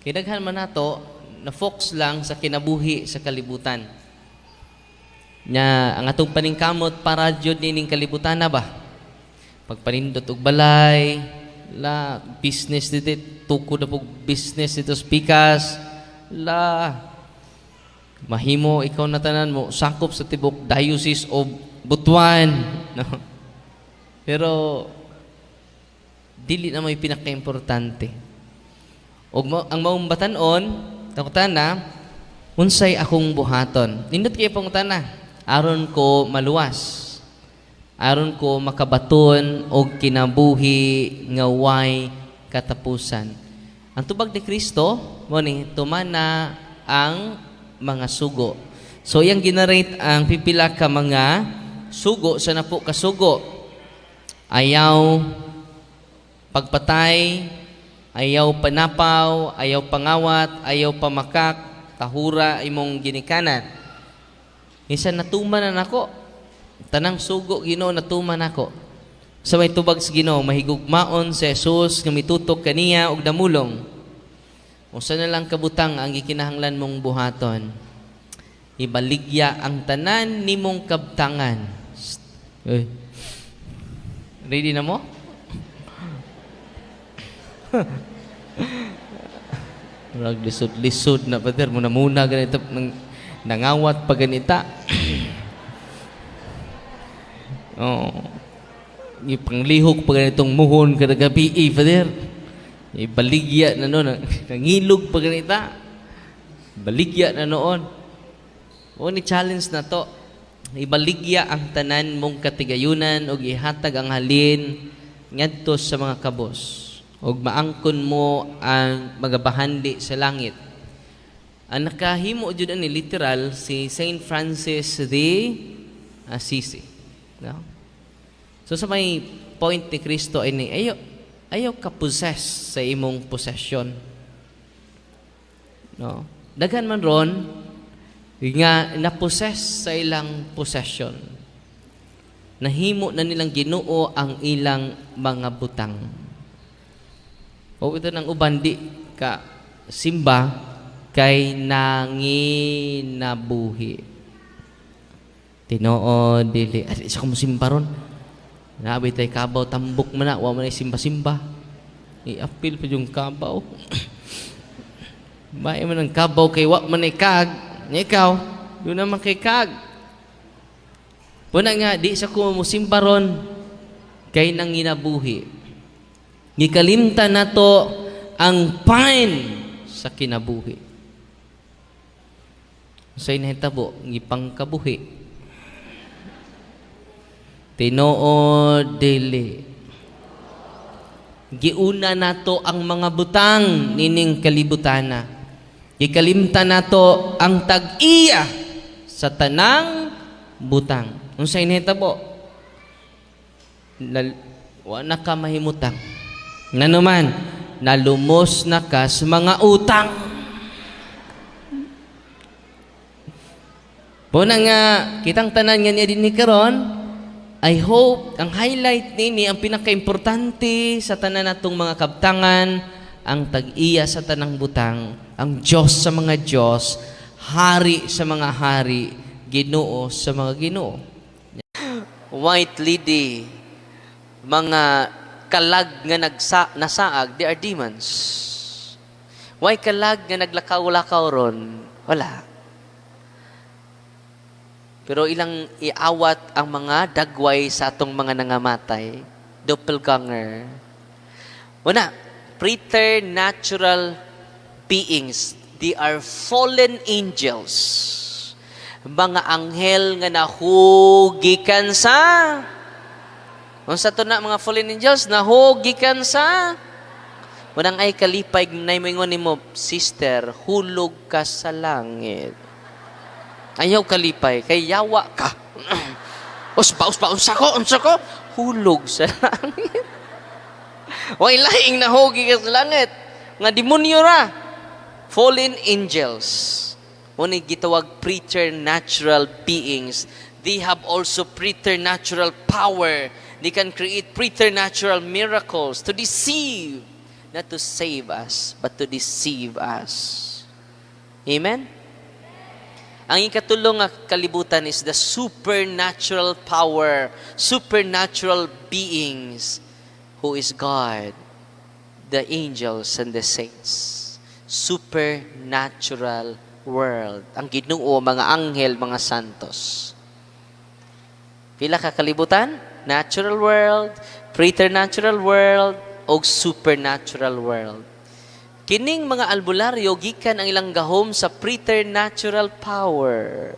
Kinaghan man nato na focus lang sa kinabuhi sa kalibutan. Nya ang atong paningkamot para jud nining kalibutan na ba? Pagpanindot og balay, la business dito, tukod na pug business dito sa pikas, la mahimo ikaw na tanan mo sakop sa tibok diocese of Butuan, no? Pero dili na may pinaka-importante. Ang maong batanon, takutan na, unsay akong buhaton. Nindot kayo pangutan na, aron ko maluwas. Aron ko makabaton og kinabuhi nga way katapusan. Ang tubag ni Kristo, mo ni tumana ang mga sugo. So yang generate ang pipila ka mga sugo sa napo kasugo. Ayaw pagpatay, ayaw panapaw, ayaw pangawat, ayaw pamakak, tahura imong ginikanan. Minsan natuman na nako. Tanang sugo Ginoo natuman nako. Sa may tubag sa Ginoo mahigugmaon sa Jesus nga mitutok kaniya og damulong. Usa na lang kabutang ang gikinahanglan mong buhaton. Ibaligya ang tanan nimong kabtangan. Uy. Ready na mo? Murag lisod-lisod na pader mo na muna ganito nangawat pa ganita. Oh. Ipanglihok pa ganitong muhon kada gabi pader. Ibaligya na noon nangilog pa ganita. Baligya na noon. O ni challenge na to. Ibaligya ang tanan mong katigayunan o ihatag ang halin ngadto sa mga kabos. O maangkon mo ang magabahandi sa langit. Ang nakahimo jud ani literal si Saint Francis de Assisi. No? So sa may point ni Kristo ay ayaw ka possess sa imong possession. No? Daghan man ron nga na-possess sa ilang possession. Nahimo na nilang Ginoo ang ilang mga butang. O ito ng uban di ka simba kay nanginabuhi. Tinoo dili. Isa ko mo simba ron. Naabay tayo kabaw, tambok man na. Wa man ay simba-simba. I-appeal pa yung kabaw. Bae man ang kabaw kay wa man ay kag. Ikaw, doon naman kay kag. Puna nga, di sa kumusimba ron kay nanginabuhi. Gikalimtan na to ang pain sa kinabuhi. Sa inahitabo, gipangkabuhi. Tinoo dili. Giuna na to ang mga butang nining kalibutana. Ikalimtan nato ang tag-iya sa tanang butang. Unsay nahitabo? Wa na ka mahimutang. Nanuman, nalumos na ka sa mga utang. Puna nga, kitang tanan nga niya din ni karon, I hope, ang highlight nini, ang pinaka-importante sa tanan natong mga kabtangan, ang tag-iya sa tanang butang, ang Diyos sa mga Diyos, hari sa mga hari, Ginoo sa mga Ginoo. White lady, mga kalag nga nasaag, they are demons. Why kalag nga naglakaw-lakaw ron? Wala. Pero ilang iawat ang mga dagway sa atong mga nangamatay, doppelganger. Una, preternatural beings. They are fallen angels. Mga anghel nga nahugikan sa unsa to na mga fallen angels nahugikan sa unang ay kalipay nay moingon nimo sister hulog ka sa langit. Ayaw kalipay kay yawa ka. Uspa unsa ko hulog sa langit. Way laing nahugi ka sa langit nga demonyo ra. Fallen angels. Oni gitawag preternatural beings. They have also preternatural power. They can create preternatural miracles to deceive not to save us, but to deceive us. Amen? Ang ikatulong nga kalibutan is the supernatural power, supernatural beings, who is God, the angels and the saints. Supernatural world. Ang Ginoo, mga anghel, mga santos. Pila ka kalibutan? Natural world, preternatural world, o supernatural world. Kining mga albularyo, gikan ang ilang gahom sa preternatural power.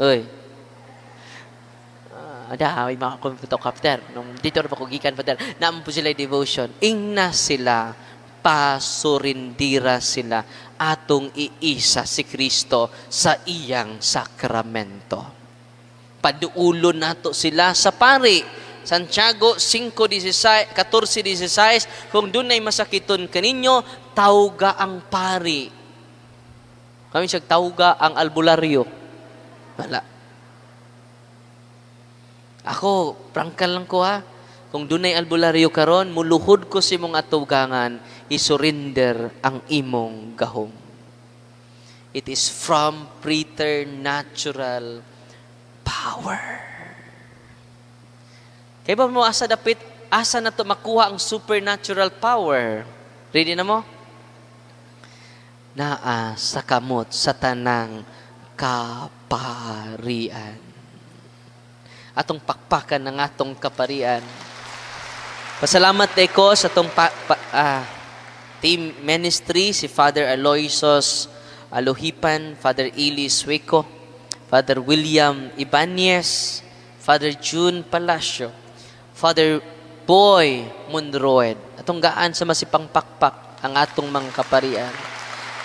Uy. May mga photocopter. Dito na pa ko gikan, Father. Naman po sila devotion. Ingna sila, pasurindira sila, atong iisa si Kristo sa iyang sakramento. Paduulo nato sila sa pari. Santiago 5:14, kung doon ay masakiton kaninyo, tawga ang pari. Kami siya tawga ang albularyo. Wala. Ako, prangkal lang ko ha. Kung doon ay albularyo karon, muluhod ko si mong atugangan, isurrender ang imong gahom. It is from preternatural power. Kaya ba mo asa dapit, asa na to makuha ang supernatural power? Ready na mo? Naa sa kamot sa tanang kaparian. Atong pakpakan ng atong kaparian. Pasalamat ko sa atong team ministry, si Father Aloysos Alohipan, Father Eli Sueco, Father William Ibanez, Father June Palacio, Father Boy Munroed. Atong gaan sa masipang pakpak ang atong mga kaparian.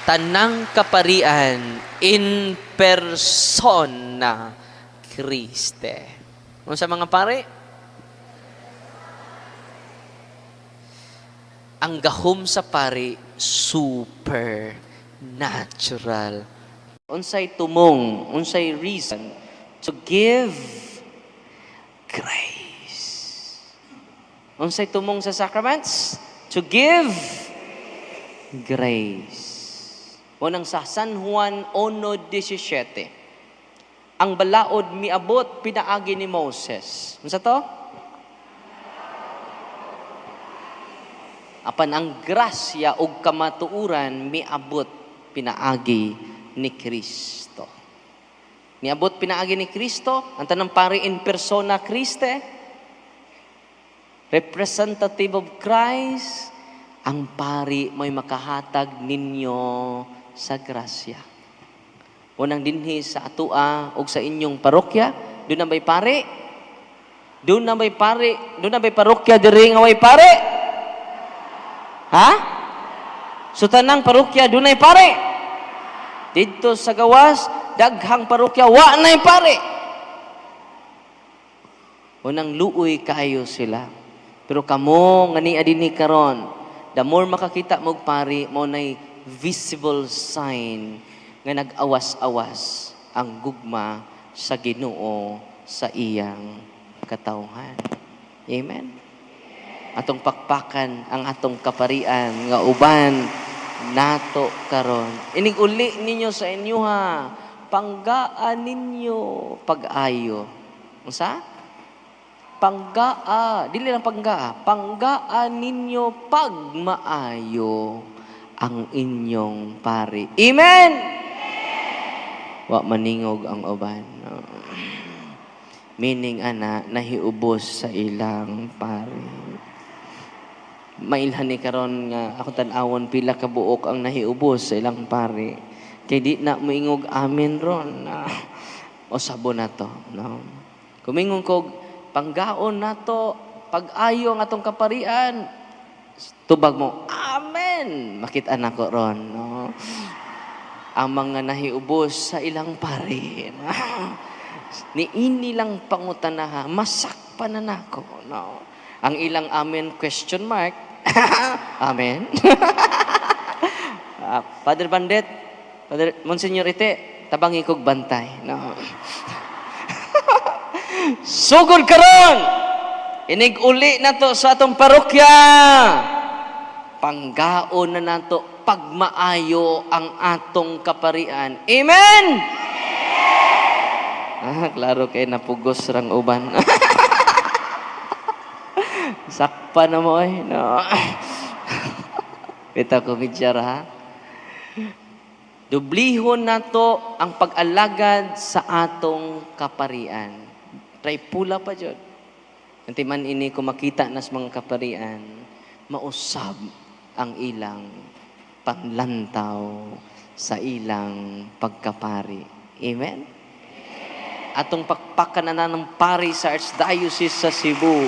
Tanang kaparian in persona Christe. Ano sa mga pare? Ang gahom sa pare, supernatural. Unsay tumong, unsay reason to give grace. Unsay tumong sa sacraments? To give grace. Unang sa San Juan 1:17. Ang balaod miabot pinaagi ni Moses. Unsa to? Apan ang grasya ug kamatuuran miabot pinaagi ni Kristo. Miabot pinaagi ni Kristo, ang tanang pari in persona Christe, representative of Christ, ang pari mo'y makahatag ninyo sa grasya. Unang dinhi sa atua o sa inyong parokya, doon na may pari? Doon na may pari? Doon na may parokya diri nga way pari? Ha? So tanang parokya doon na pari? Dito sa gawas, daghang parokya, wa na pari. Unang luoy kayo sila. Pero kamo nga ni adini karon, the more makakita mog pari, mo nay visible sign nga nag-awas-awas ang gugma sa Ginoo sa iyang katawhan. Amen. Atong pakpakan ang atong kaparian nga uban nato karon. Inig uli ninyo sa inyo ha. Panggaan ninyo pag-ayo. Unsa? Panggaa, dili lang panggaa, panggaan ninyo pagmaayo ang inyong pari. Amen! Wa maningog ang uban. No? Meaning, nahiubos sa ilang pari. Mailhan ni karon nga, ako tanawon pila kabuok ang nahiubos sa ilang pari. Kaya di na moingog amen ron. O sabo na to. No? Kumingong kog, panggaon nato pag-ayo ng atong kaparian, tubag mo amen, makita nako ron, no? Ang mga nahiubos sa ilang pari, ni ini lang pangutanaha, masakpan na nako, no? Ang ilang amen question mark. Amen. Father Bandet, Father Monsignor Ite, tabangi kog bantay, no? Sugod karon, inig uli na to sa atong parokya. panggaon na nato pagmaayo ang atong kaparian. Amen! Klaro kay napugos rang uban. Sakpa na mo eh. No. Kita ko midyar ha. Dublihon nato ang pag-alagad sa atong kaparian. Try pula pa jud. Anti man ini ko makita nas mga kaparian, mausab ang ilang panlantaw sa ilang pagkapari. Amen? Atong pakpakan na ng pari sa Archdiocese sa Cebu.